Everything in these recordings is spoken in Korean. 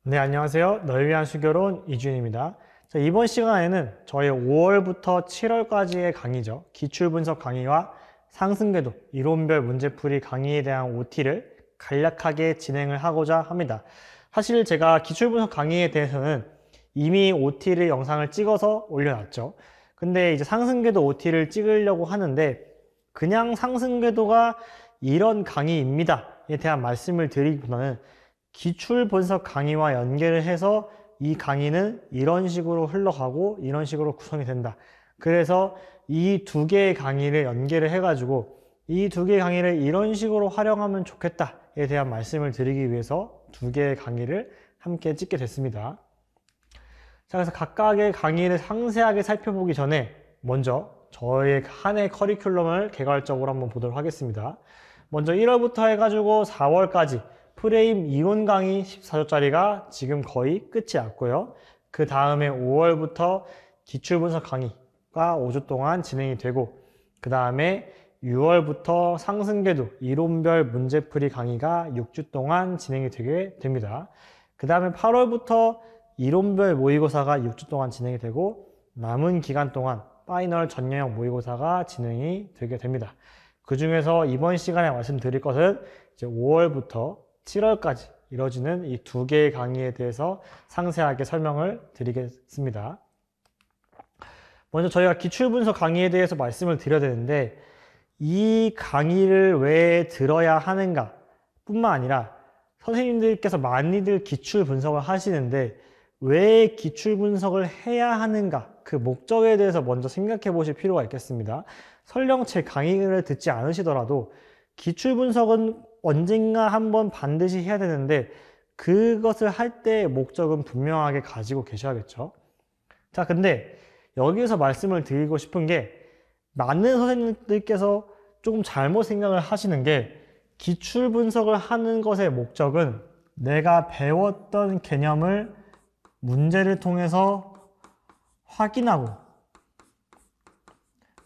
네, 안녕하세요. 널 위한 수교론 이준입니다. 자, 이번 시간에는 저희 5월부터 7월까지의 강의죠. 기출분석 강의와 상승궤도, 이론별 문제풀이 강의에 대한 OT를 간략하게 진행을 하고자 합니다. 사실 제가 기출분석 강의에 대해서는 이미 OT를 영상을 찍어서 올려놨죠. 근데 이제 상승궤도 OT를 찍으려고 하는데 그냥 상승궤도가 이런 강의입니다에 대한 말씀을 드리기보다는 기출 분석 강의와 연계를 해서 이 강의는 이런 식으로 흘러가고 이런 식으로 구성이 된다. 그래서 이 두 개의 강의를 연계를 해가지고 이 두 개의 강의를 이런 식으로 활용하면 좋겠다에 대한 말씀을 드리기 위해서 두 개의 강의를 함께 찍게 됐습니다. 자, 그래서 각각의 강의를 상세하게 살펴보기 전에 먼저 저의 한 해 커리큘럼을 개괄적으로 한번 보도록 하겠습니다. 먼저 1월부터 해가지고 4월까지 프레임 이론 강의 14조짜리가 지금 거의 끝이 났고요. 그 다음에 5월부터 기출분석 강의가 5주 동안 진행이 되고, 그 다음에 6월부터 상승궤도 이론별 문제풀이 강의가 6주 동안 진행이 되게 됩니다. 그 다음에 8월부터 이론별 모의고사가 6주 동안 진행이 되고, 남은 기간 동안 파이널 전형형 모의고사가 진행이 되게 됩니다. 그 중에서 이번 시간에 말씀드릴 것은 이제 5월부터 7월까지 이뤄지는 이 두 개의 강의에 대해서 상세하게 설명을 드리겠습니다. 먼저 저희가 기출분석 강의에 대해서 말씀을 드려야 되는데, 이 강의를 왜 들어야 하는가 뿐만 아니라 선생님들께서 많이들 기출 분석을 하시는데 왜 기출 분석을 해야 하는가, 그 목적에 대해서 먼저 생각해 보실 필요가 있겠습니다. 설령 제 강의를 듣지 않으시더라도 기출 분석은 언젠가 한번 반드시 해야 되는데 그것을 할 때의 목적은 분명하게 가지고 계셔야겠죠. 자, 근데 여기서 말씀을 드리고 싶은 게, 많은 선생님들께서 조금 잘못 생각을 하시는 게, 기출 분석을 하는 것의 목적은 내가 배웠던 개념을 문제를 통해서 확인하고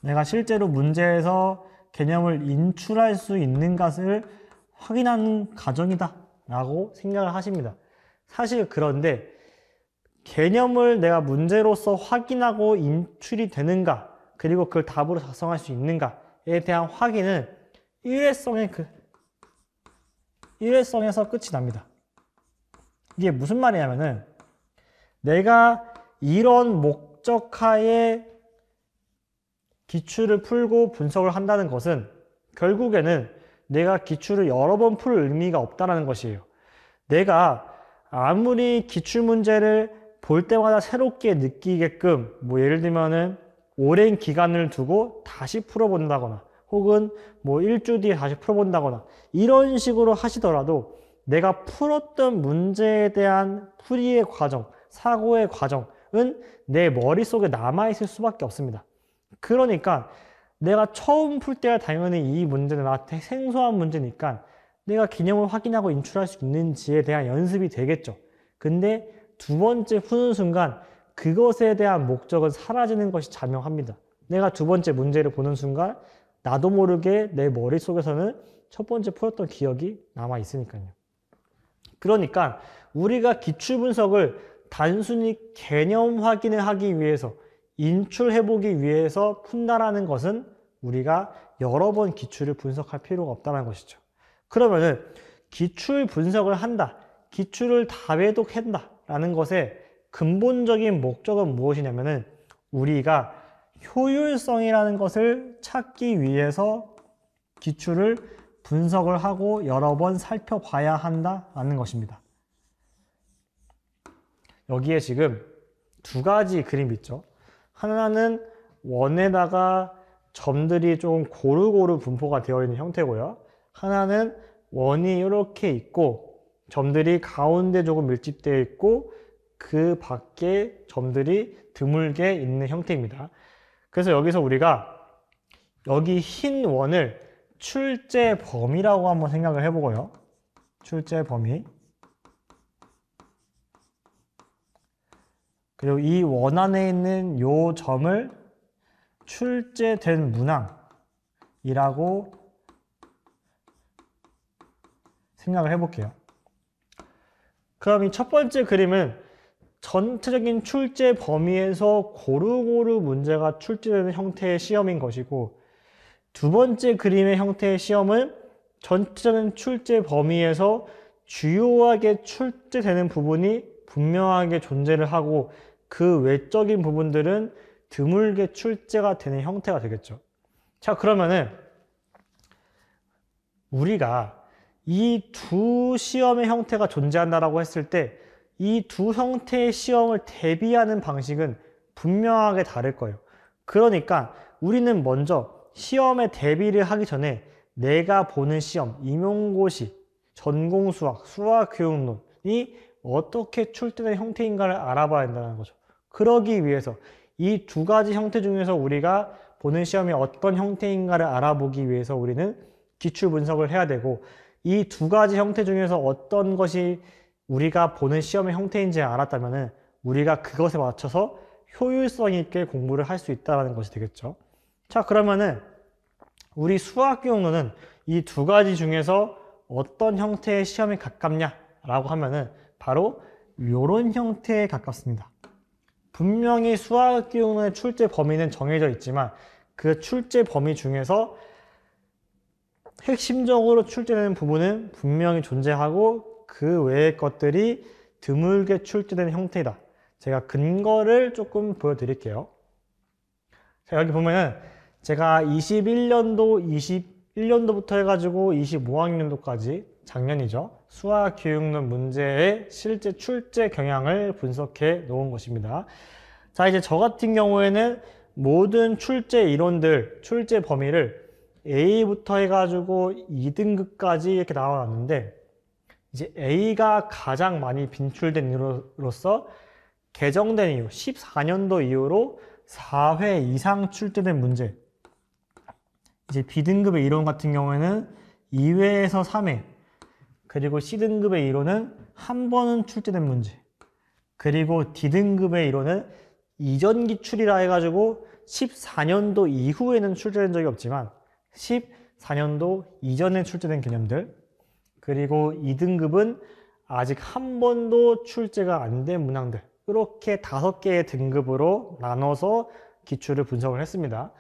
내가 실제로 문제에서 개념을 인출할 수 있는 것을 확인하는 과정이다 라고 생각을 하십니다. 사실 그런데 개념을 내가 문제로서 확인하고 인출이 되는가, 그리고 그걸 답으로 작성할 수 있는가에 대한 확인은 일회성에서 끝이 납니다. 이게 무슨 말이냐면은, 내가 이런 목적하에 기출을 풀고 분석을 한다는 것은 결국에는 내가 기출을 여러 번 풀 의미가 없다는 것이에요. 내가 아무리 기출문제를 볼 때마다 새롭게 느끼게끔, 예를 들면은 오랜 기간을 두고 다시 풀어본다거나 혹은 일주 뒤에 다시 풀어본다거나 이런 식으로 하시더라도 내가 풀었던 문제에 대한 풀이의 과정, 사고의 과정은 내 머릿속에 남아있을 수밖에 없습니다. 그러니까 내가 처음 풀 때야 당연히 이 문제는 나한테 생소한 문제니까 내가 개념을 확인하고 인출할 수 있는지에 대한 연습이 되겠죠. 근데 두 번째 푸는 순간 그것에 대한 목적은 사라지는 것이 자명합니다. 내가 두 번째 문제를 보는 순간 나도 모르게 내 머릿속에서는 첫 번째 풀었던 기억이 남아 있으니까요. 그러니까 우리가 기출 분석을 단순히 개념 확인을 하기 위해서, 인출해보기 위해서 푼다라는 것은 우리가 여러 번 기출을 분석할 필요가 없다는 것이죠. 그러면은 기출 분석을 한다, 기출을 다 외독한다 라는 것의 근본적인 목적은 무엇이냐면은, 우리가 효율성이라는 것을 찾기 위해서 기출을 분석을 하고 여러 번 살펴봐야 한다라는 것입니다. 여기에 지금 두 가지 그림이 있죠. 하나는 원에다가 점들이 좀 고루고루 분포가 되어 있는 형태고요. 하나는 원이 이렇게 있고 점들이 가운데 조금 밀집되어 있고 그 밖에 점들이 드물게 있는 형태입니다. 그래서 여기서 우리가 여기 흰 원을 출제 범위라고 한번 생각을 해보고요. 출제 범위. 그리고 이 원 안에 있는 요 점을 출제된 문항이라고 생각을 해볼게요. 그럼 이 첫 번째 그림은 전체적인 출제 범위에서 고루고루 문제가 출제되는 형태의 시험인 것이고, 두 번째 그림의 형태의 시험은 전체적인 출제 범위에서 주요하게 출제되는 부분이 분명하게 존재를 하고 그 외적인 부분들은 드물게 출제가 되는 형태가 되겠죠. 자, 그러면은 우리가 이 두 시험의 형태가 존재한다라고 했을 때 이 두 형태의 시험을 대비하는 방식은 분명하게 다를 거예요. 그러니까 우리는 먼저 시험에 대비를 하기 전에 내가 보는 시험, 임용고시, 전공수학, 수학교육론이 어떻게 출제된 형태인가를 알아봐야 한다는 거죠. 그러기 위해서 이 두 가지 형태 중에서 우리가 보는 시험이 어떤 형태인가를 알아보기 위해서 우리는 기출 분석을 해야 되고, 이 두 가지 형태 중에서 어떤 것이 우리가 보는 시험의 형태인지 알았다면 우리가 그것에 맞춰서 효율성 있게 공부를 할 수 있다는 것이 되겠죠. 자, 그러면은 우리 수학교육론은 이 두 가지 중에서 어떤 형태의 시험에 가깝냐라고 하면은 바로 이런 형태에 가깝습니다. 분명히 수학교육론의 출제 범위는 정해져 있지만 그 출제 범위 중에서 핵심적으로 출제되는 부분은 분명히 존재하고 그 외의 것들이 드물게 출제되는 형태이다. 제가 근거를 조금 보여드릴게요. 자, 여기 보면은 제가 21년도부터 해가지고 25학년도까지 작년이죠. 수학교육론 문제의 실제 출제 경향을 분석해 놓은 것입니다. 자, 이제 저 같은 경우에는 모든 출제 이론들, 출제 범위를 A부터 해가지고 2등급까지 이렇게 나와놨는데, 이제 A가 가장 많이 빈출된 이유로서 개정된 이후 14년도 이후로 4회 이상 출제된 문제, 이제 B등급의 이론 같은 경우에는 2회에서 3회, 그리고 C등급의 이론은 한 번은 출제된 문제, 그리고 D등급의 이론은 이전 기출이라 해가지고 14년도 이후에는 출제된 적이 없지만 14년도 이전에 출제된 개념들, 그리고 2등급은 아직 한 번도 출제가 안 된 문항들, 이렇게 5개의 등급으로 나눠서 기출을 분석을 했습니다.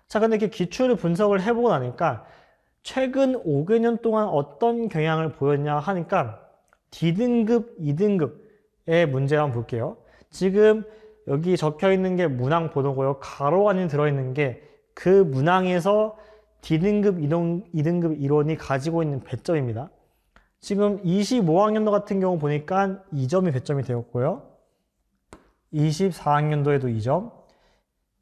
자, 근데 이렇게 기출을 분석을 해보고 나니까 최근 5개년 동안 어떤 경향을 보였냐 하니까 D등급, 2등급의 문제 한번 볼게요. 지금 여기 적혀 있는 게 문항 번호고요. 가로 안에 들어있는 게 그 문항에서 D등급, 2등급 이론이 가지고 있는 배점입니다. 지금 25학년도 같은 경우 보니까 2점이 배점이 되었고요. 24학년도에도 2점.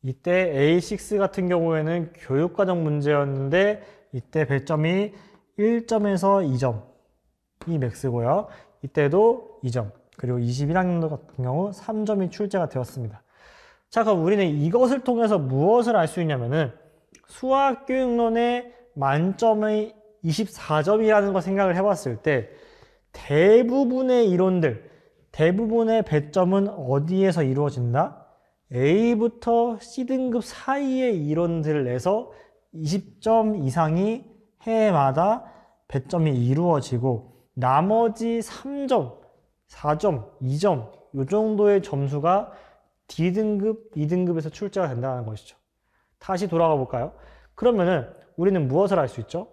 이때 A6 같은 경우에는 교육과정 문제였는데 이때 배점이 1점에서 2점이 맥스고요. 이때도 2점. 그리고 21학년도 같은 경우 3점이 출제가 되었습니다. 자, 그럼 우리는 이것을 통해서 무엇을 알 수 있냐면은 수학교육론의 만점의 24점이라는 거 생각을 해봤을 때 대부분의 이론들, 대부분의 배점은 어디에서 이루어진다? A부터 C등급 사이의 이론들을 내서 20점 이상이 해마다 배점이 이루어지고 나머지 3점, 4점, 2점 이 정도의 점수가 D등급, 2등급에서 출제가 된다는 것이죠. 다시 돌아가 볼까요? 그러면은 우리는 무엇을 알 수 있죠?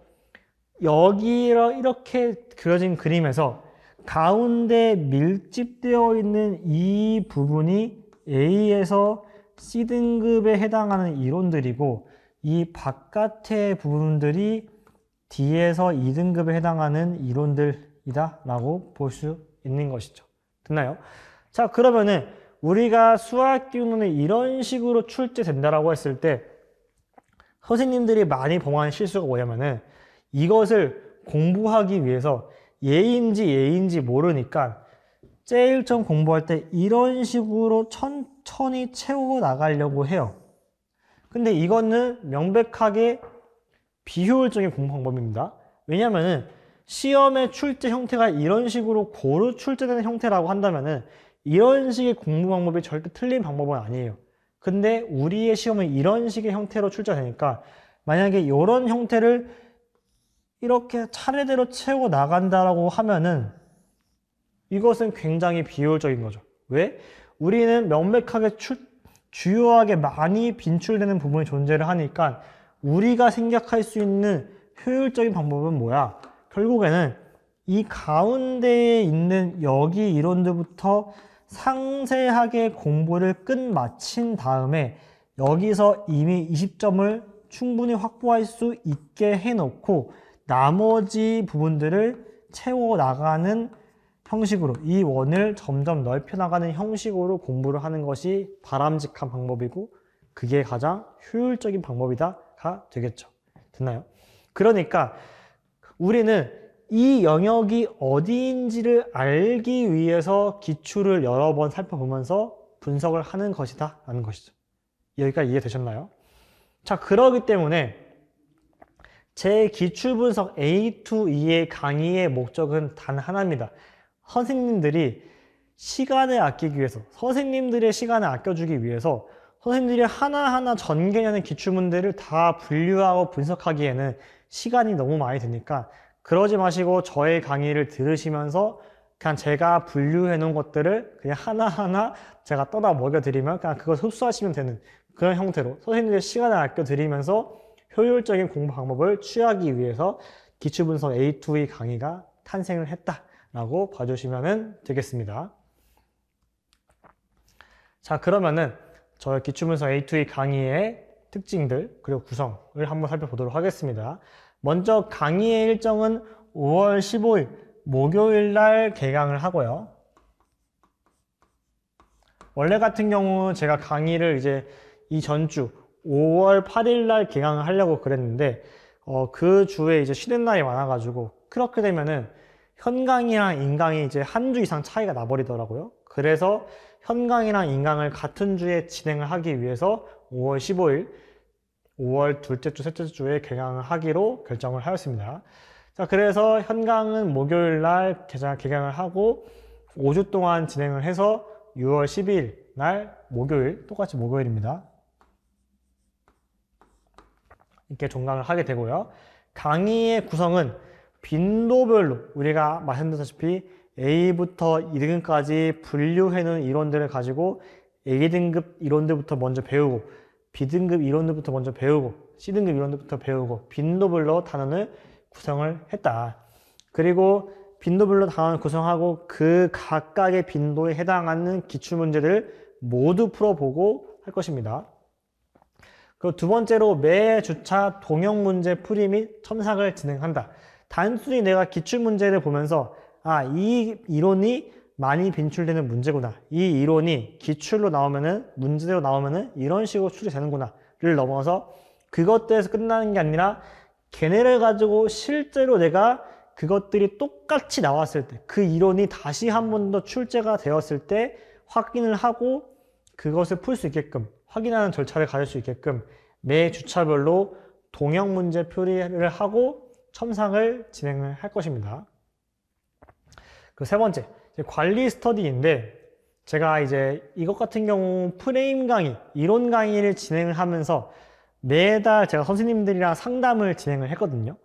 여기 이렇게 그려진 그림에서 가운데 밀집되어 있는 이 부분이 A에서 C등급에 해당하는 이론들이고 이 바깥의 부분들이 D에서 2등급에 해당하는 이론들이다 라고 볼 수 있는 것이죠. 됐나요? 자, 그러면은 우리가 수학교육론이 이런 식으로 출제된다라고 했을 때 선생님들이 많이 범하는 실수가 뭐냐면은 이것을 공부하기 위해서 예인지 모르니까 제일 처음 공부할 때 이런 식으로 천천히 채우고 나가려고 해요. 근데 이거는 명백하게 비효율적인 공부 방법입니다. 왜냐면은 시험의 출제 형태가 이런 식으로 고루 출제되는 형태라고 한다면은 이런 식의 공부 방법이 절대 틀린 방법은 아니에요. 근데 우리의 시험은 이런 식의 형태로 출제되니까 만약에 이런 형태를 이렇게 차례대로 채우고 나간다라고 하면은 이것은 굉장히 비효율적인 거죠. 왜? 우리는 명백하게 주요하게 많이 빈출되는 부분이 존재를 하니까 우리가 생각할 수 있는 효율적인 방법은 뭐야? 결국에는 이 가운데에 있는 여기 이론들부터 상세하게 공부를 끝마친 다음에 여기서 이미 20점을 충분히 확보할 수 있게 해놓고 나머지 부분들을 채워나가는 형식으로 이 원을 점점 넓혀나가는 형식으로 공부를 하는 것이 바람직한 방법이고 그게 가장 효율적인 방법이다가 되겠죠. 됐나요? 그러니까 우리는 이 영역이 어디인지를 알기 위해서 기출을 여러 번 살펴보면서 분석을 하는 것이다 라는 것이죠. 여기까지 이해되셨나요? 자, 그러기 때문에 제 기출분석 A2E의 강의의 목적은 단 하나입니다. 선생님들이 시간을 아끼기 위해서, 선생님들의 시간을 아껴주기 위해서 선생님들이 하나하나 전개하는 기출문제를 다 분류하고 분석하기에는 시간이 너무 많이 드니까 그러지 마시고 저의 강의를 들으시면서 그냥 제가 분류해 놓은 것들을 그냥 하나하나 제가 떠다 먹여드리면 그냥 그걸 흡수하시면 되는 그런 형태로 선생님들의 시간을 아껴드리면서 효율적인 공부 방법을 취하기 위해서 기출분석 A2E 강의가 탄생을 했다라고 봐주시면 되겠습니다. 자, 그러면은 저희 기출분석 A2E 강의의 특징들 그리고 구성을 한번 살펴보도록 하겠습니다. 먼저 강의의 일정은 5월 15일 목요일 날 개강을 하고요. 원래 같은 경우 제가 강의를 이제 이 전주 5월 8일 날 개강을 하려고 그랬는데 그 주에 이제 쉬는 날이 많아가지고 그렇게 되면은 현강이랑 인강이 이제 한 주 이상 차이가 나버리더라고요. 그래서 현강이랑 인강을 같은 주에 진행을 하기 위해서 5월 15일 5월 둘째 주, 셋째 주에 개강을 하기로 결정을 하였습니다. 자, 그래서 현강은 목요일 날 개강을 하고 5주 동안 진행을 해서 6월 12일 날 목요일, 똑같이 목요일입니다. 이렇게 종강을 하게 되고요. 강의의 구성은 빈도별로 우리가 말씀드렸다시피 A부터 2등급까지 분류해놓은 이론들을 가지고 A등급 이론들부터 먼저 배우고 B등급 이론들부터 먼저 배우고 C등급 이론들부터 배우고 빈도별로 단원을 구성을 했다. 그리고 빈도별로 단원을 구성하고 그 각각의 빈도에 해당하는 기출문제들을 모두 풀어보고 할 것입니다. 그리고 두 번째로 매 주차 동형문제 풀이 및 첨삭을 진행한다. 단순히 내가 기출문제를 보면서 이 이론이 많이 빈출되는 문제구나. 이 이론이 기출로 나오면은 문제로 나오면은 이런 식으로 추리되는구나를 넘어서 그것들에서 끝나는 게 아니라 걔네를 가지고 실제로 내가 그것들이 똑같이 나왔을 때 그 이론이 다시 한 번 더 출제가 되었을 때 확인을 하고 그것을 풀 수 있게끔 확인하는 절차를 가질 수 있게끔 매 주차별로 동형 문제 표리를 하고 첨삭을 진행을 할 것입니다. 그 세 번째, 관리 스터디인데 제가 이제 이것 같은 경우 프레임 강의, 이론 강의를 진행을 하면서 매달 제가 선생님들이랑 상담을 진행을 했거든요.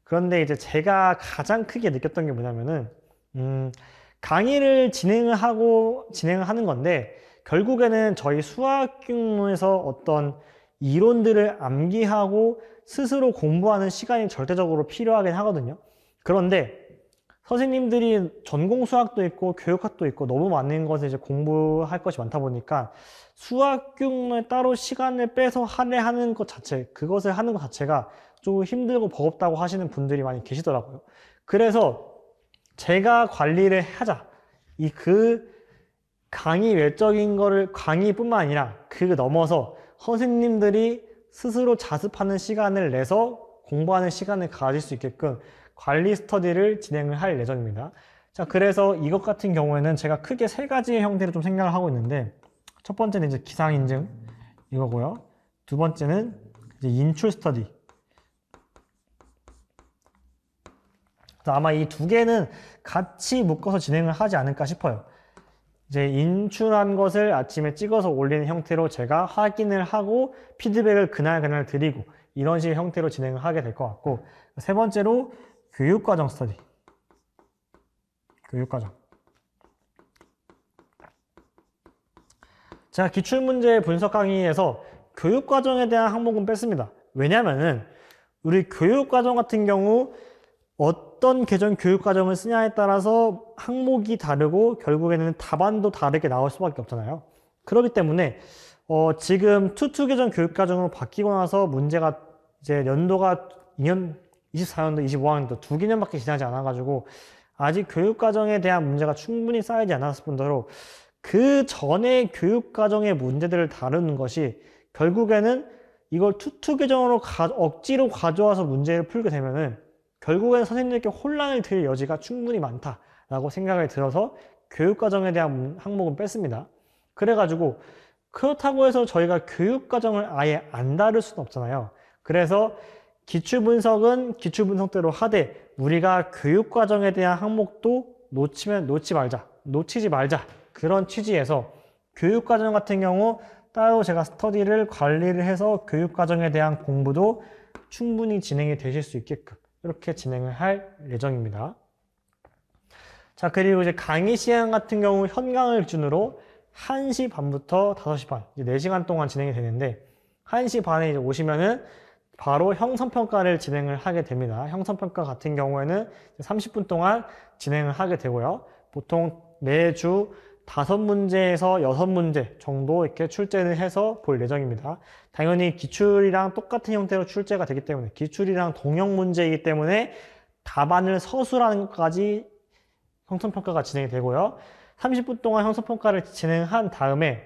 그런데 이제 제가 가장 크게 느꼈던 게 뭐냐면은 강의를 진행을 하는 건데 결국에는 저희 수학교에서 어떤 이론들을 암기하고 스스로 공부하는 시간이 절대적으로 필요하긴 하거든요. 그런데 선생님들이 전공 수학도 있고 교육학도 있고 너무 많은 것을 이제 공부할 것이 많다 보니까 수학교에 따로 시간을 빼서 하는 것 자체, 그것을 하는 것 자체가 조금 힘들고 버겁다고 하시는 분들이 많이 계시더라고요. 그래서 제가 관리를 하자. 그 강의 외적인 거를 강의뿐만 아니라 그 넘어서 선생님들이 스스로 자습하는 시간을 내서 공부하는 시간을 가질 수 있게끔 관리 스터디를 진행을 할 예정입니다. 자, 그래서 이것 같은 경우에는 제가 크게 세 가지의 형태를 좀 생각을 하고 있는데 첫 번째는 이제 기상 인증 이거고요. 두 번째는 이제 인출 스터디. 아마 이 두 개는 같이 묶어서 진행을 하지 않을까 싶어요. 이제 인출한 것을 아침에 찍어서 올리는 형태로 제가 확인을 하고 피드백을 그날 드리고 이런 식의 형태로 진행을 하게 될 것 같고 세 번째로 교육과정 스터디. 교육과정. 제가 기출문제 분석 강의에서 교육과정에 대한 항목은 뺐습니다. 왜냐면은 우리 교육과정 같은 경우 어떤 계정 교육과정을 쓰냐에 따라서 항목이 다르고 결국에는 답안도 다르게 나올 수밖에 없잖아요. 그렇기 때문에 지금 투 계정 교육과정으로 바뀌고 나서 문제가 이제 연도가 2년, 24년도, 25학년도 2개년밖에 지나지 않아가지고 아직 교육과정에 대한 문제가 충분히 쌓이지 않았을 뿐더러 그 전에 교육과정의 문제들을 다루는 것이 결국에는 이걸 투 계정으로 억지로 가져와서 문제를 풀게 되면은 결국에는 선생님들께 혼란을 드릴 여지가 충분히 많다라고 생각이 들어서 교육과정에 대한 항목은 뺐습니다. 그래가지고 그렇다고 해서 저희가 교육과정을 아예 안 다룰 수는 없잖아요. 그래서 기출분석은 기출분석대로 하되 우리가 교육과정에 대한 항목도 놓치지 말자 그런 취지에서 교육과정 같은 경우 따로 제가 스터디를 관리를 해서 교육과정에 대한 공부도 충분히 진행이 되실 수 있게끔 이렇게 진행을 할 예정입니다. 자, 그리고 이제 강의 시간 같은 경우 현강을 기준으로 1시 반부터 5시 반, 이제 4시간 동안 진행이 되는데 1시 반에 이제 오시면은 바로 형성평가를 진행을 하게 됩니다. 형성평가 같은 경우에는 30분 동안 진행을 하게 되고요. 보통 매주 5문제에서 6문제 정도 이렇게 출제를 해서 볼 예정입니다. 당연히 기출이랑 똑같은 형태로 출제가 되기 때문에 기출이랑 동형 문제이기 때문에 답안을 서술하는 것까지 형성평가가 진행이 되고요. 30분 동안 형성평가를 진행한 다음에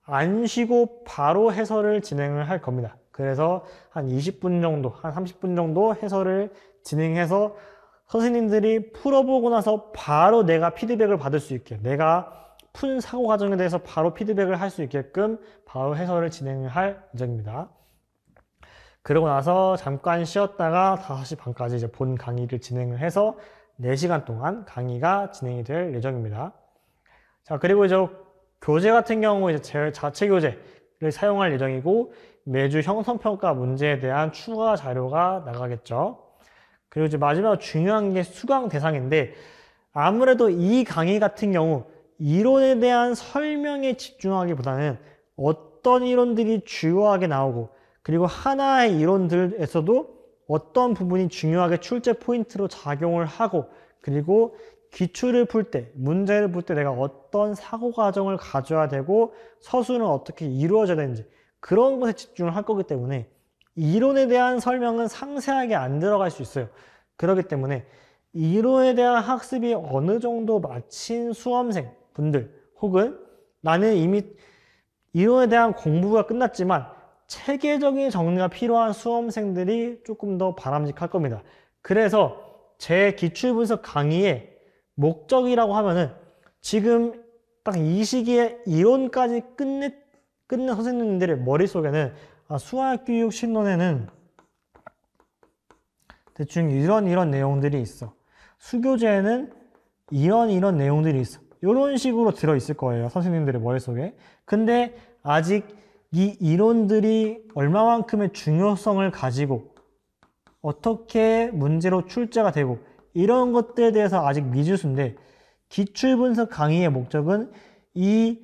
안 쉬고 바로 해설을 진행을 할 겁니다. 그래서 한 20분 정도, 한 30분 정도 해설을 진행해서 선생님들이 풀어보고 나서 바로 내가 피드백을 받을 수 있게, 내가 푼 사고 과정에 대해서 바로 피드백을 할 수 있게끔 바로 해설을 진행을 할 예정입니다. 그러고 나서 잠깐 쉬었다가 5시 반까지 이제 본 강의를 진행을 해서 4시간 동안 강의가 진행이 될 예정입니다. 자, 그리고 이제 교재 같은 경우 이제 제 자체 교재를 사용할 예정이고 매주 형성평가 문제에 대한 추가 자료가 나가겠죠. 그리고 이제 마지막으로 중요한 게 수강 대상인데 아무래도 이 강의 같은 경우 이론에 대한 설명에 집중하기보다는 어떤 이론들이 주요하게 나오고 그리고 하나의 이론들에서도 어떤 부분이 중요하게 출제 포인트로 작용을 하고 그리고 기출을 풀 때, 문제를 풀 때 내가 어떤 사고 과정을 가져야 되고 서술은 어떻게 이루어져야 되는지 그런 것에 집중을 할 거기 때문에 이론에 대한 설명은 상세하게 안 들어갈 수 있어요. 그렇기 때문에 이론에 대한 학습이 어느 정도 마친 수험생 분들 혹은 나는 이미 이론에 대한 공부가 끝났지만 체계적인 정리가 필요한 수험생들이 조금 더 바람직할 겁니다. 그래서 제 기출분석 강의의 목적이라고 하면은 지금 딱 이 시기에 이론까지 끝낸 선생님들의 머릿속에는 수학교육 신론에는 대충 이런 내용들이 있어. 수교재에는 이런 내용들이 있어. 이런 식으로 들어있을 거예요. 선생님들의 머릿속에. 근데 아직 이 이론들이 얼마만큼의 중요성을 가지고 어떻게 문제로 출제가 되고 이런 것들에 대해서 아직 미지수인데 기출분석 강의의 목적은 이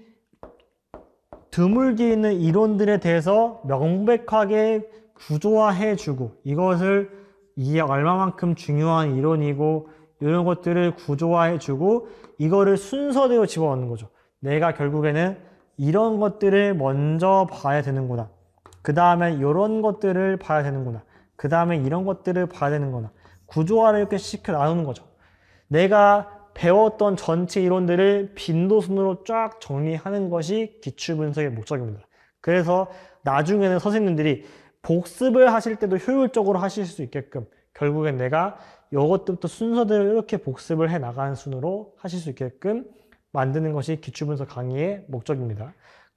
드물게 있는 이론들에 대해서 명백하게 구조화해주고 이것을 이게 얼마만큼 중요한 이론이고 이런 것들을 구조화해주고 이거를 순서대로 집어넣는 거죠. 내가 결국에는 이런 것들을 먼저 봐야 되는구나. 그 다음에 이런 것들을 봐야 되는구나. 그 다음에 이런 것들을 봐야 되는구나. 구조화를 이렇게 시켜 나누는 거죠. 내가 배웠던 전체 이론들을 빈도순으로 쫙 정리하는 것이 기출분석의 목적입니다. 그래서 나중에는 선생님들이 복습을 하실 때도 효율적으로 하실 수 있게끔 결국엔 내가 이것부터 순서대로 이렇게 복습을 해 나가는 순으로 하실 수 있게끔 만드는 것이 기출분석 강의의 목적입니다.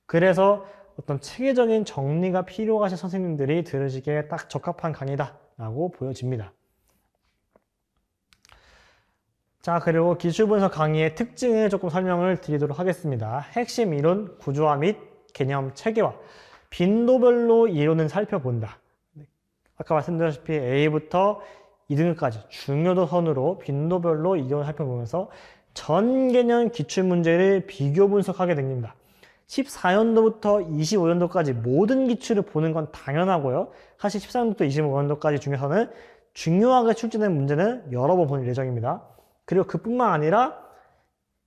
그래서 어떤 체계적인 정리가 필요하신 선생님들이 들으시기에 딱 적합한 강의다 라고 보여집니다. 자, 그리고 기출분석 강의의 특징을 조금 설명을 드리도록 하겠습니다. 핵심 이론, 구조화 및 개념 체계화, 빈도별로 이론을 살펴본다. 아까 말씀드렸다시피 A부터 2등급까지 중요도 선으로 빈도별로 이론을 살펴보면서 전 개념 기출문제를 비교 분석하게 됩니다. 14년도부터 25년도까지 모든 기출을 보는 건 당연하고요. 사실 14년도부터 25년도까지 중에서는 중요하게 출제된 문제는 여러 번 볼 예정입니다. 그리고 그뿐만 아니라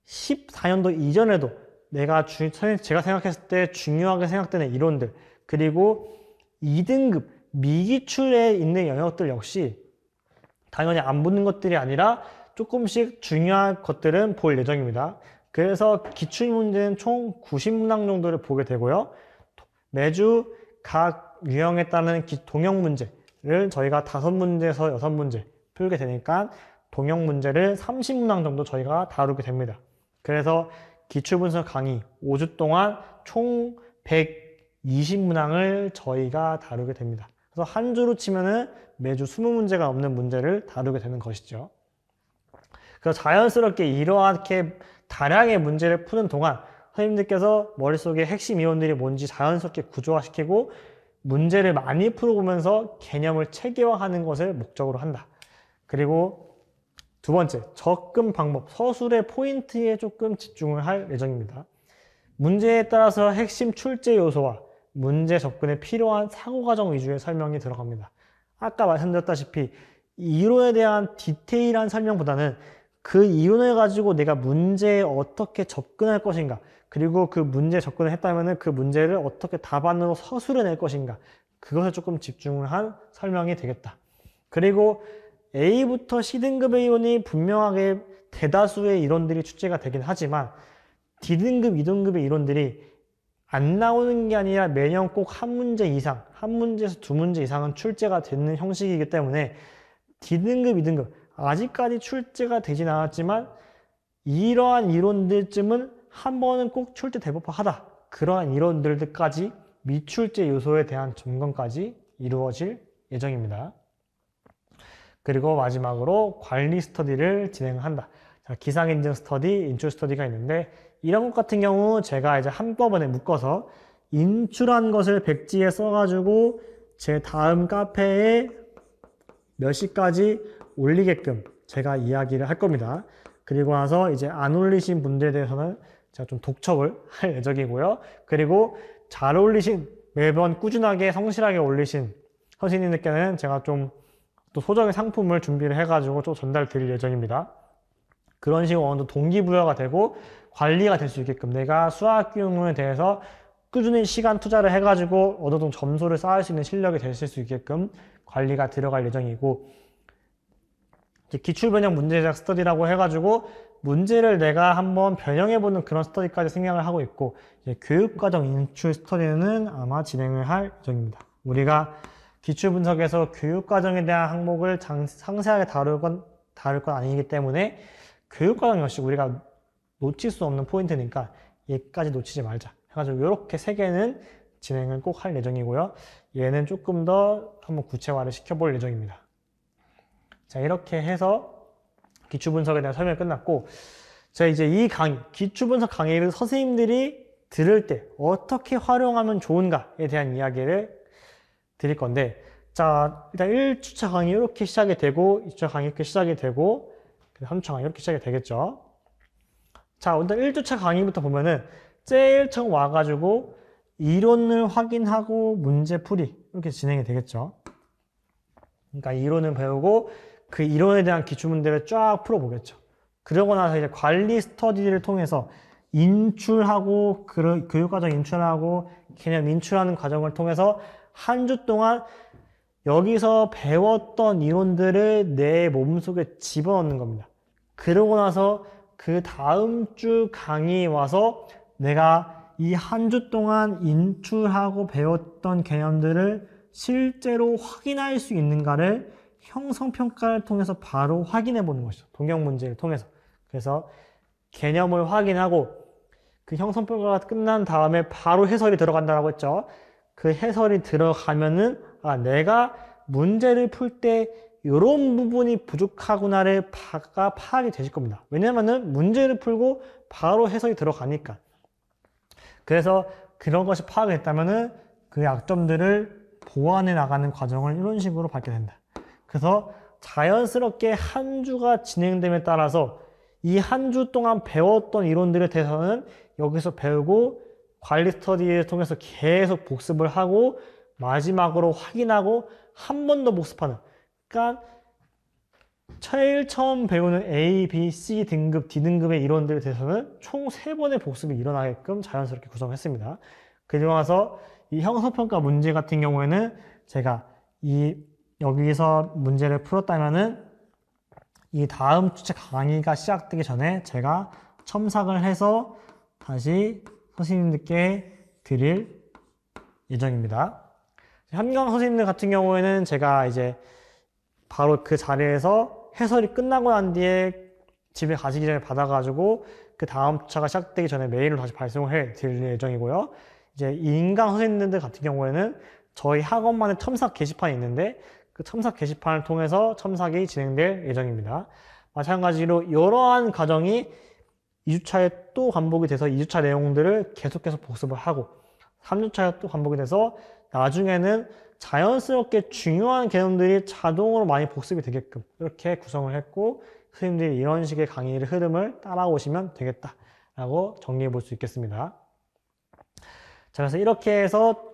14년도 이전에도 제가 생각했을 때 중요하게 생각되는 이론들, 그리고 2등급 미기출에 있는 영역들 역시 당연히 안 붙는 것들이 아니라 조금씩 중요한 것들은 볼 예정입니다. 그래서 기출문제는 총 90문항 정도를 보게 되고요. 매주 각 유형에 따른 동형 문제를 저희가 5문제에서 6문제 풀게 되니까 동형 문제를 30문항 정도 저희가 다루게 됩니다. 그래서 기출분석 강의 5주 동안 총 120문항을 저희가 다루게 됩니다. 그래서 한 주로 치면은 매주 20문제가 넘는 문제를 다루게 되는 것이죠. 그래서 자연스럽게 이러하게 다량의 문제를 푸는 동안 선생님들께서 머릿속에 핵심 이론들이 뭔지 자연스럽게 구조화시키고 문제를 많이 풀어보면서 개념을 체계화하는 것을 목적으로 한다. 그리고 두 번째, 접근 방법, 서술의 포인트에 조금 집중을 할 예정입니다. 문제에 따라서 핵심 출제 요소와 문제 접근에 필요한 사고과정 위주의 설명이 들어갑니다. 아까 말씀드렸다시피 이론에 대한 디테일한 설명보다는 그 이론을 가지고 내가 문제에 어떻게 접근할 것인가, 그리고 그 문제에 접근을 했다면 그 문제를 어떻게 답안으로 서술해낼 것인가, 그것에 조금 집중을 한 설명이 되겠다. 그리고 A부터 C등급의 이론이 분명하게 대다수의 이론들이 출제가 되긴 하지만 D등급, 2등급의 이론들이 안 나오는 게 아니라 매년 꼭 한 문제 이상, 한 문제에서 2문제 이상은 출제가 되는 형식이기 때문에 D등급, 2등급 아직까지 출제가 되진 않았지만 이러한 이론들쯤은 한 번은 꼭 출제될 법하다. 그러한 이론들까지 미출제 요소에 대한 점검까지 이루어질 예정입니다. 그리고 마지막으로 관리 스터디를 진행한다. 기상인증 스터디, 인출 스터디가 있는데 이런 것 같은 경우 제가 이제 한꺼번에 묶어서 인출한 것을 백지에 써가지고 제 다음 카페에 몇 시까지 올리게끔 제가 이야기를 할 겁니다. 그리고 나서 이제 안 올리신 분들에 대해서는 제가 좀 독촉을 할 예정이고요. 그리고 잘 올리신, 매번 꾸준하게 성실하게 올리신 선생님들께는 제가 좀 또 소정의 상품을 준비를 해가지고 또 전달 드릴 예정입니다. 그런 식으로 어느 정도 동기부여가 되고 관리가 될 수 있게끔 내가 수학 기능에 대해서 꾸준히 시간 투자를 해가지고 어느 정도 점수를 쌓을 수 있는 실력이 되실 수 있게끔 관리가 들어갈 예정이고, 기출 변형 문제 제작 스터디라고 해가지고 문제를 내가 한번 변형해보는 그런 스터디까지 생각을 하고 있고, 교육과정 인출 스터디는 아마 진행을 할 예정입니다. 우리가 기출 분석에서 교육과정에 대한 항목을 상세하게 다룰 건 아니기 때문에 교육과정 역시 우리가 놓칠 수 없는 포인트니까 얘까지 놓치지 말자 해가지고 이렇게 3개는 진행을 꼭 할 예정이고요. 얘는 조금 더 한번 구체화를 시켜볼 예정입니다. 자, 이렇게 해서 기출분석에 대한 설명이 끝났고, 제가 이제 이 강의, 기출분석 강의를 선생님들이 들을 때 어떻게 활용하면 좋은가에 대한 이야기를 드릴 건데, 자, 일단 1주차 강의 이렇게 시작이 되고, 2주차 강의 이렇게 시작이 되고, 3주차 강의 이렇게 시작이 되겠죠. 자, 일단 1주차 강의부터 보면은 제일 처음 와가지고 이론을 확인하고 문제풀이 이렇게 진행이 되겠죠. 그러니까 이론을 배우고 그 이론에 대한 기출문제를 쫙 풀어보겠죠. 그러고 나서 이제 관리 스터디를 통해서 인출하고, 교육과정 인출하고 개념 인출하는 과정을 통해서 한 주 동안 여기서 배웠던 이론들을 내 몸속에 집어넣는 겁니다. 그러고 나서 그 다음 주 강의에 와서 내가 이 한 주 동안 인출하고 배웠던 개념들을 실제로 확인할 수 있는가를 형성평가를 통해서 바로 확인해 보는 것이죠. 동형 문제를 통해서. 그래서 개념을 확인하고 그 형성평가가 끝난 다음에 바로 해설이 들어간다고 했죠. 그 해설이 들어가면은 내가 문제를 풀 때 이런 부분이 부족하구나를 파악이 되실 겁니다. 왜냐면은 문제를 풀고 바로 해설이 들어가니까. 그래서 그런 것이 파악이 됐다면은 그 약점들을 보완해 나가는 과정을 이런 식으로 밟게 된다. 그래서 자연스럽게 한 주가 진행됨에 따라서 이 한 주 동안 배웠던 이론들에 대해서는 여기서 배우고 관리 스터디를 통해서 계속 복습을 하고 마지막으로 확인하고 한 번 더 복습하는, 그러니까 제일 처음 배우는 A, B, C 등급, D 등급의 이론들에 대해서는 총 3번의 복습이 일어나게끔 자연스럽게 구성했습니다. 그리고 나서 이 형성평가 문제 같은 경우에는 제가 여기서 문제를 풀었다면은 이 다음 주제 강의가 시작되기 전에 제가 첨삭을 해서 다시 선생님들께 드릴 예정입니다. 현강 선생님들 같은 경우에는 제가 이제 바로 그 자리에서 해설이 끝나고 난 뒤에 집에 가시기 전에 받아가지고 그 다음 주차가 시작되기 전에 메일로 다시 발송을 해 드릴 예정이고요. 이제 인강 선생님들 같은 경우에는 저희 학원만의 첨삭 게시판이 있는데 그 첨삭 게시판을 통해서 첨삭이 진행될 예정입니다. 마찬가지로 이러한 과정이 2주차에 또 반복이 돼서 2주차 내용들을 계속해서 복습을 하고 3주차에 또 반복이 돼서 나중에는 자연스럽게 중요한 개념들이 자동으로 많이 복습이 되게끔 이렇게 구성을 했고 선생님들이 이런 식의 강의의 흐름을 따라오시면 되겠다라고 정리해 볼 수 있겠습니다. 자, 그래서 이렇게 해서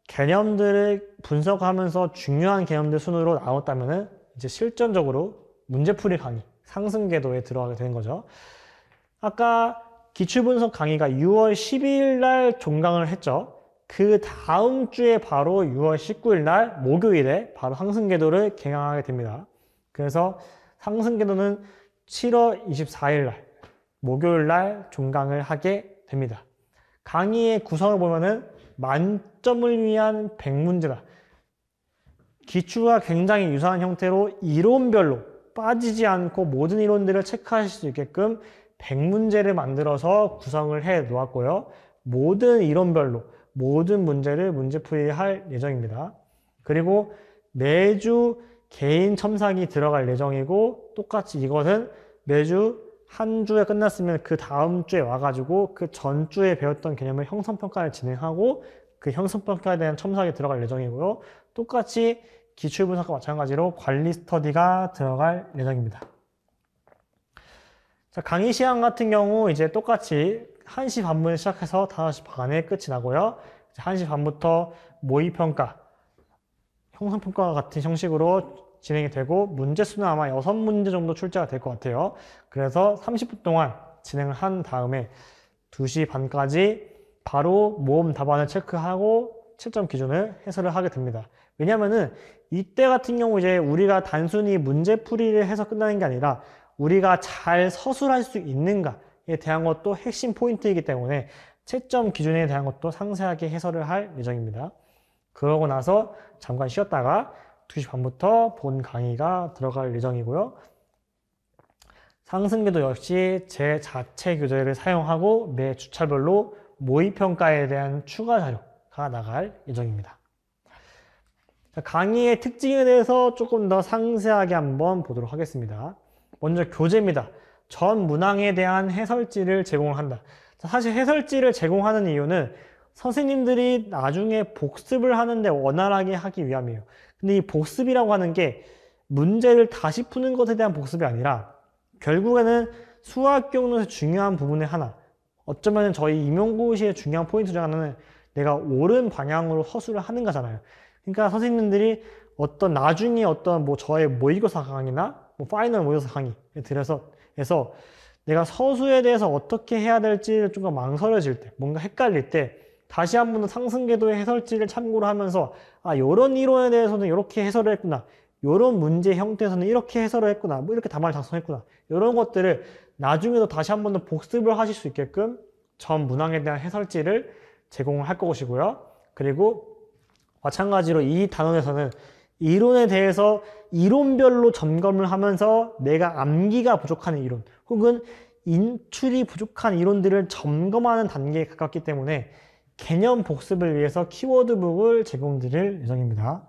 개념들을 분석하면서 중요한 개념들 순으로 나눴다면은 이제 실전적으로 문제풀이 강의, 상승궤도에 들어가게 되는 거죠. 아까 기출분석 강의가 6월 12일 날 종강을 했죠. 그 다음 주에 바로 6월 19일 날 목요일에 바로 상승궤도를 개강하게 됩니다. 그래서 상승궤도는 7월 24일 날 목요일 날 종강을 하게 됩니다. 강의의 구성을 보면은 만점을 위한 100문제다. 기출과 굉장히 유사한 형태로 이론별로 빠지지 않고 모든 이론들을 체크하실 수 있게끔 100문제를 만들어서 구성을 해 놓았고요. 모든 이론별로 모든 문제를 문제풀이할 예정입니다. 그리고 매주 개인 첨삭이 들어갈 예정이고 똑같이 이것은 매주 한 주에 끝났으면 그 다음 주에 와가지고 그 전주에 배웠던 개념의 형성평가를 진행하고 그 형성평가에 대한 첨삭이 들어갈 예정이고요. 똑같이 기출분석과 마찬가지로 관리 스터디가 들어갈 예정입니다. 자, 강의 시간 같은 경우 이제 똑같이 1시 반부터 시작해서 5시 반에 끝이 나고요. 1시 반부터 모의평가, 형성평가 같은 형식으로 진행이 되고 문제수는 아마 6문제 정도 출제가 될 것 같아요. 그래서 30분 동안 진행을 한 다음에 2시 반까지 바로 모음 답안을 체크하고 7점 기준을 해설을 하게 됩니다. 왜냐면은 이때 같은 경우 이제 우리가 단순히 문제풀이를 해서 끝나는 게 아니라 우리가 잘 서술할 수 있는가에 대한 것도 핵심 포인트이기 때문에 채점 기준에 대한 것도 상세하게 해설을 할 예정입니다. 그러고 나서 잠깐 쉬었다가 2시 반부터 본 강의가 들어갈 예정이고요. 상승궤도 역시 제 자체 교재를 사용하고 매 주차별로 모의평가에 대한 추가 자료가 나갈 예정입니다. 강의의 특징에 대해서 조금 더 상세하게 한번 보도록 하겠습니다. 먼저 교재입니다. 전 문항에 대한 해설지를 제공을 한다. 사실 해설지를 제공하는 이유는 선생님들이 나중에 복습을 하는데 원활하게 하기 위함이에요. 근데 이 복습이라고 하는 게 문제를 다시 푸는 것에 대한 복습이 아니라 결국에는 수학 경로에서 중요한 부분의 하나, 어쩌면 저희 임용고시의 중요한 포인트 중 하나는 내가 옳은 방향으로 서술을 하는 거잖아요. 그러니까 선생님들이 나중에 뭐 저의 모의고사 강의나 뭐 파이널 모의고사 강의에 들어서 내가 서술에 대해서 어떻게 해야 될지 조금 망설여질 때, 뭔가 헷갈릴 때 다시 한 번 더 상승궤도의 해설지를 참고를 하면서 요런 이론에 대해서는 이렇게 해설을 했구나, 요런 문제 형태에서는 이렇게 해설을 했구나, 뭐 이렇게 답안을 작성했구나, 이런 것들을 나중에도 다시 한 번 더 복습을 하실 수 있게끔 전 문항에 대한 해설지를 제공을 할 것이고요. 그리고 마찬가지로 이 단원에서는 이론에 대해서 이론별로 점검을 하면서 내가 암기가 부족한 이론 혹은 인출이 부족한 이론들을 점검하는 단계에 가깝기 때문에 개념 복습을 위해서 키워드북을 제공드릴 예정입니다.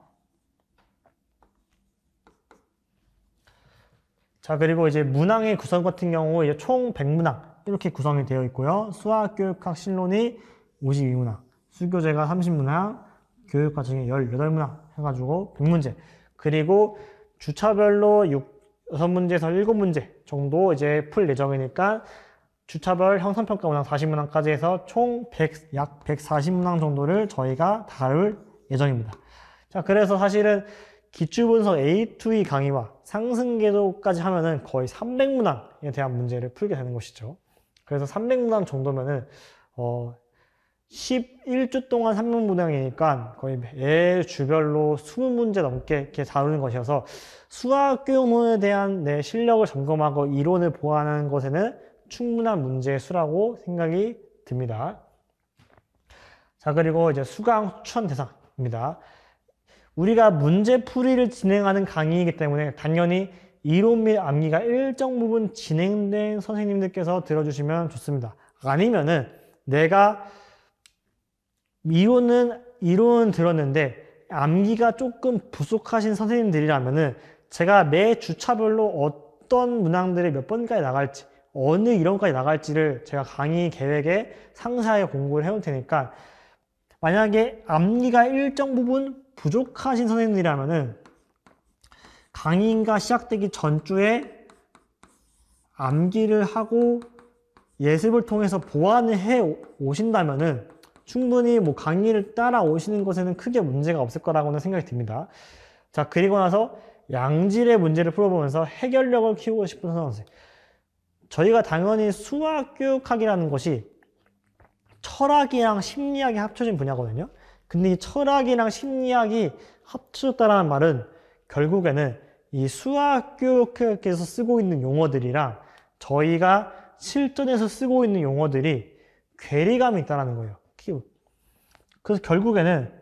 자, 그리고 이제 문항의 구성 같은 경우 이제 총 100문항 이렇게 구성이 되어 있고요. 수학교육학 실론이 52문항, 수교재가 30문항, 교육과정이 18문항 해가지고 100문제. 그리고 주차별로 6문제에서 7문제 정도 이제 풀 예정이니까 주차별 형성평가 문항 40문항까지 해서 총 약 140문항 정도를 저희가 다룰 예정입니다. 자, 그래서 사실은 기출분석 A2E 강의와 상승궤도까지 하면은 거의 300문항에 대한 문제를 풀게 되는 것이죠. 그래서 300문항 정도면은 11주 동안 300문항이니까 거의 매 주별로 20문제 넘게 이렇게 다루는 것이어서 수학 교육론에 대한 내 실력을 점검하고 이론을 보완하는 것에는 충분한 문제의 수라고 생각이 듭니다. 자, 그리고 이제 수강 추천 대상입니다. 우리가 문제풀이를 진행하는 강의이기 때문에 당연히 이론 및 암기가 일정 부분 진행된 선생님들께서 들어주시면 좋습니다. 아니면은 내가 이론은 들었는데 암기가 조금 부족하신 선생님들이라면은 제가 매 주차별로 어떤 문항들이 몇 번까지 나갈지, 어느 이론까지 나갈지를 제가 강의 계획에 상세하게 공부를 해놓을 테니까, 만약에 암기가 일정 부분 부족하신 선생님들이라면은 강의가 시작되기 전주에 암기를 하고 예습을 통해서 보완을 해 오신다면은 충분히 뭐 강의를 따라오시는 것에는 크게 문제가 없을 거라고는 생각이 듭니다. 자, 그리고 나서 양질의 문제를 풀어보면서 해결력을 키우고 싶은 선생님, 저희가 당연히 수학교육학이라는 것이 철학이랑 심리학이 합쳐진 분야거든요. 근데 이 철학이랑 심리학이 합쳐졌다는 말은 결국에는 이 수학교육학에서 쓰고 있는 용어들이랑 저희가 실전에서 쓰고 있는 용어들이 괴리감이 있다는 거예요. 그래서 결국에는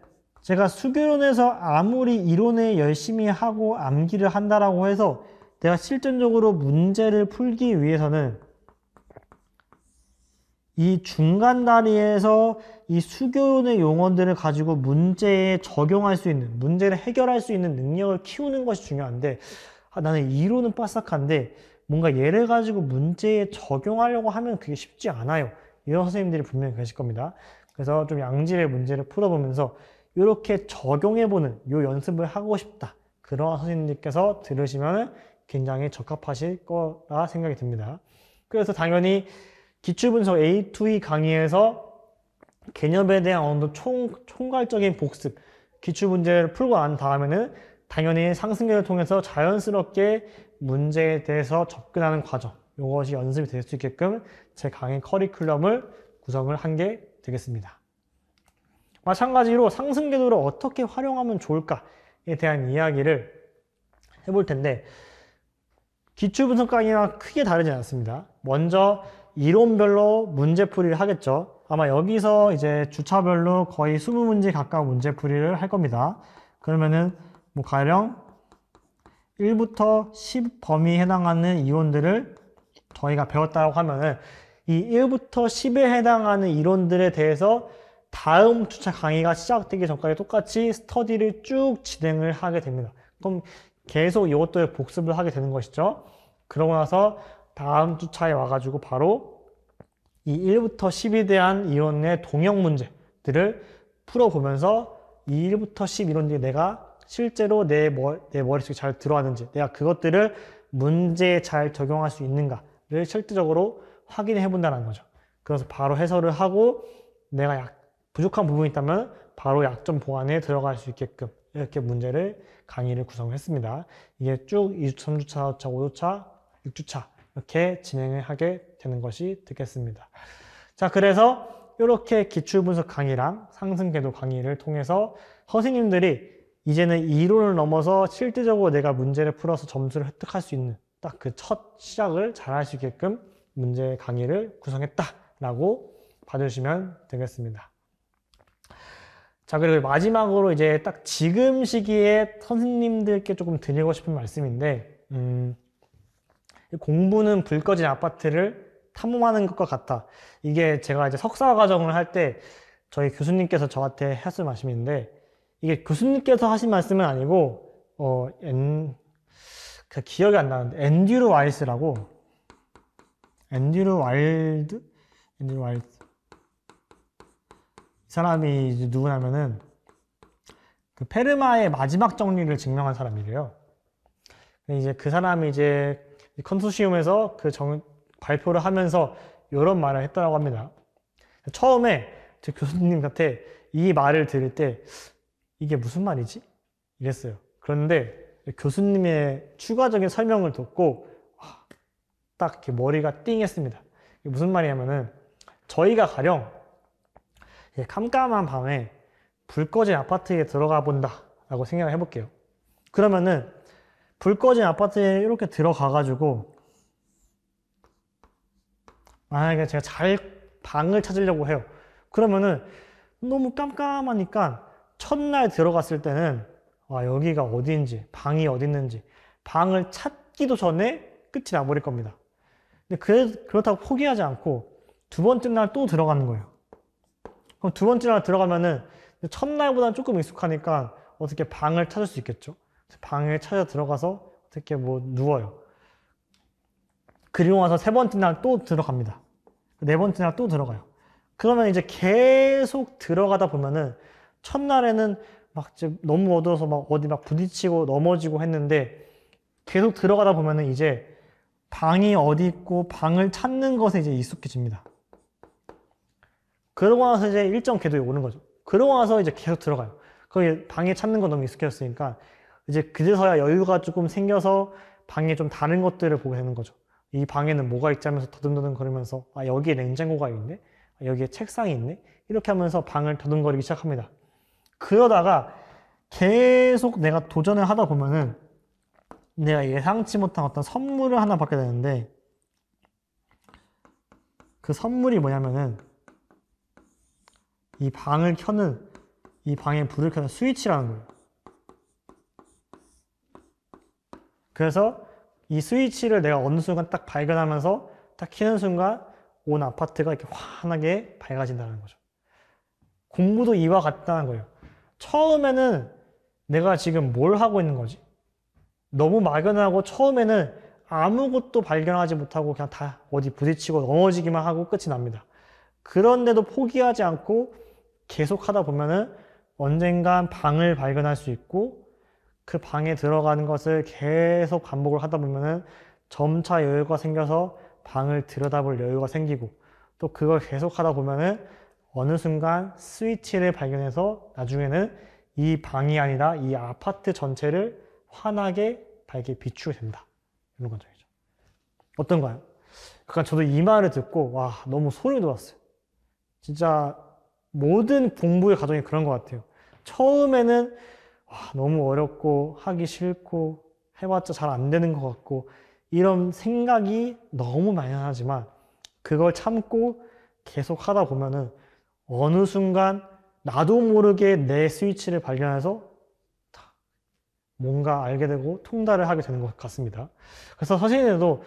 제가 수교론에서 아무리 이론에 열심히 하고 암기를 한다라고 해서 내가 실전적으로 문제를 풀기 위해서는 이 중간 다리에서 이 수교론의 용어들을 가지고 문제에 적용할 수 있는, 문제를 해결할 수 있는 능력을 키우는 것이 중요한데, 나는 이론은 빠삭한데 뭔가 얘를 가지고 문제에 적용하려고 하면 그게 쉽지 않아요. 이런 선생님들이 분명히 계실 겁니다. 그래서 좀 양질의 문제를 풀어보면서 이렇게 적용해보는 요 연습을 하고 싶다, 그런 선생님들께서 들으시면 굉장히 적합하실 거라 생각이 듭니다. 그래서 당연히 기출분석 A2E 강의에서 개념에 대한 어느 정도 총괄적인 복습, 기출문제를 풀고 난 다음에는 당연히 상승계를 통해서 자연스럽게 문제에 대해서 접근하는 과정, 이것이 연습이 될 수 있게끔 제 강의 커리큘럼을 구성을 한 게 되겠습니다. 마찬가지로 상승궤도를 어떻게 활용하면 좋을까에 대한 이야기를 해볼 텐데, 기출분석 강의와 크게 다르지 않습니다. 먼저 이론별로 문제풀이를 하겠죠. 아마 여기서 이제 주차별로 거의 20문제 가까운 문제풀이를 할 겁니다. 그러면은 뭐 가령 1부터 10 범위에 해당하는 이론들을 저희가 배웠다고 하면은 이 1부터 10에 해당하는 이론들에 대해서 다음 주차 강의가 시작되기 전까지 똑같이 스터디를 쭉 진행을 하게 됩니다. 그럼 계속 이것들을 복습을 하게 되는 것이죠. 그러고 나서 다음 주차에 와가지고 바로 이 1부터 10에 대한 이론의 동형 문제들을 풀어보면서 이 1부터 10 이론들이 내가 실제로 내 머릿속에 잘 들어왔는지, 내가 그것들을 문제에 잘 적용할 수 있는가를 실질적으로 확인해 본다는 거죠. 그래서 바로 해설을 하고 내가 부족한 부분이 있다면 바로 약점 보완에 들어갈 수 있게끔 이렇게 강의를 구성했습니다. 이게 쭉 2주차, 3주차, 4주차, 5주차, 6주차 이렇게 진행을 하게 되는 것이 되겠습니다. 자, 그래서 이렇게 기출분석 강의랑 상승궤도 강의를 통해서 선생님들이 이제는 이론을 넘어서 실질적으로 내가 문제를 풀어서 점수를 획득할 수 있는 딱 그 첫 시작을 잘 할 수 있게끔 문제 강의를 구성했다라고 봐주시면 되겠습니다. 자, 그리고 마지막으로 이제 딱 지금 시기에 선생님들께 조금 드리고 싶은 말씀인데, 공부는 불 꺼진 아파트를 탐험하는 것과 같다. 이게 제가 이제 석사 과정을 할 때 저희 교수님께서 저한테 하신 말씀인데, 이게 교수님께서 하신 말씀은 아니고 기억이 안 나는데 앤드류 와일드 이 사람이 누구냐면은 그 페르마의 마지막 정리를 증명한 사람이래요. 이제 그 사람이 이제 컨소시엄에서 발표를 하면서 이런 말을 했더라고 합니다. 처음에 제 교수님한테 이 말을 들을 때 이게 무슨 말이지? 이랬어요. 그런데 교수님의 추가적인 설명을 듣고 딱 이렇게 머리가 띵 했습니다. 이게 무슨 말이냐면은 저희가 가령 깜깜한 밤에 불 꺼진 아파트에 들어가 본다 라고 생각을 해볼게요. 그러면은 불 꺼진 아파트에 이렇게 들어가 가지고 만약에 제가 방을 찾으려고 해요. 그러면은 너무 깜깜하니까 첫날 들어갔을 때는 여기가 어디인지, 방이 어디 있는지 방을 찾기도 전에 끝이 나버릴 겁니다. 근데 그렇다고 포기하지 않고 두 번째 날 또 들어가는 거예요. 그럼 두 번째 날 들어가면은 첫날보다는 조금 익숙하니까 어떻게 방을 찾을 수 있겠죠. 방에 찾아 들어가서 어떻게 누워요. 그리고 나서 세 번째 날 또 들어갑니다. 네 번째 날 또 들어가요. 그러면 이제 계속 들어가다 보면은 첫날에는 막 너무 어두워서 막 어디 막 부딪히고 넘어지고 했는데 계속 들어가다 보면은 이제 방이 어디 있고 방을 찾는 것에 이제 익숙해집니다. 그러고 나서 이제 일정 궤도에 오는 거죠. 그러고 나서 이제 계속 들어가요. 거기 방에 찾는 거 너무 익숙해졌으니까 이제 그제서야 여유가 조금 생겨서 방에 좀 다른 것들을 보게 되는 거죠. 이 방에는 뭐가 있지 하면서 더듬더듬 거리면서 여기에 냉장고가 있네? 여기에 책상이 있네? 이렇게 하면서 방을 더듬거리기 시작합니다. 그러다가 계속 내가 도전을 하다 보면은 내가 예상치 못한 어떤 선물을 하나 받게 되는데 그 선물이 뭐냐면은 이 방에 불을 켜는 스위치라는 거예요. 그래서 이 스위치를 내가 어느 순간 딱 발견하면서 딱 켜는 순간 온 아파트가 이렇게 환하게 밝아진다는 거죠. 공부도 이와 같다는 거예요. 처음에는 내가 지금 뭘 하고 있는 거지? 너무 막연하고 처음에는 아무것도 발견하지 못하고 그냥 다 어디 부딪히고 넘어지기만 하고 끝이 납니다. 그런데도 포기하지 않고 계속 하다 보면은 언젠간 방을 발견할 수 있고 그 방에 들어가는 것을 계속 반복을 하다 보면은 점차 여유가 생겨서 방을 들여다볼 여유가 생기고 또 그걸 계속 하다 보면은 어느 순간 스위치를 발견해서 나중에는 이 방이 아니라 이 아파트 전체를 환하게 밝게 비추게 된다. 이런 거죠. 어떤가요? 그러니까 저도 이 말을 듣고 너무 소름이 돋았어요. 진짜 모든 공부의 과정이 그런 것 같아요. 처음에는 너무 어렵고 하기 싫고 해봤자 잘 안 되는 것 같고 이런 생각이 너무 막연하지만 그걸 참고 계속 하다 보면은 어느 순간 나도 모르게 내 스위치를 발견해서 뭔가 알게 되고 통달을 하게 되는 것 같습니다. 그래서 선생님들도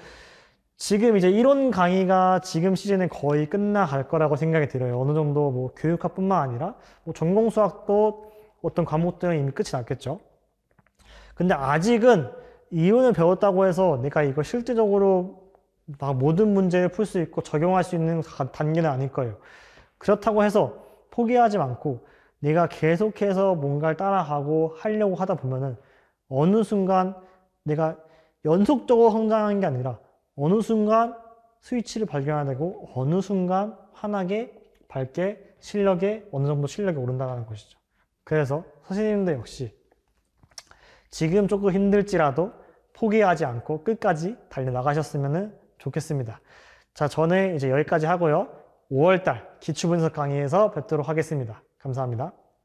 지금 이제 이론 강의가 지금 시즌에 거의 끝나갈 거라고 생각이 들어요. 어느 정도 교육학뿐만 아니라 전공 수학도 어떤 과목들은 이미 끝이 났겠죠. 근데 아직은 이론을 배웠다고 해서 내가 이거 실제적으로 막 모든 문제를 풀 수 있고 적용할 수 있는 단계는 아닐 거예요. 그렇다고 해서 포기하지 않고 내가 계속해서 뭔가를 따라가고 하려고 하다 보면은 어느 순간 내가 연속적으로 성장하는 게 아니라 어느 순간 스위치를 발견하게 되고 어느 순간 환하게 밝게 어느 정도 실력이 오른다는 것이죠. 그래서 선생님도 역시 지금 조금 힘들지라도 포기하지 않고 끝까지 달려나가셨으면 좋겠습니다. 자, 저는 이제 여기까지 하고요. 5월달 기출분석 강의에서 뵙도록 하겠습니다. 감사합니다.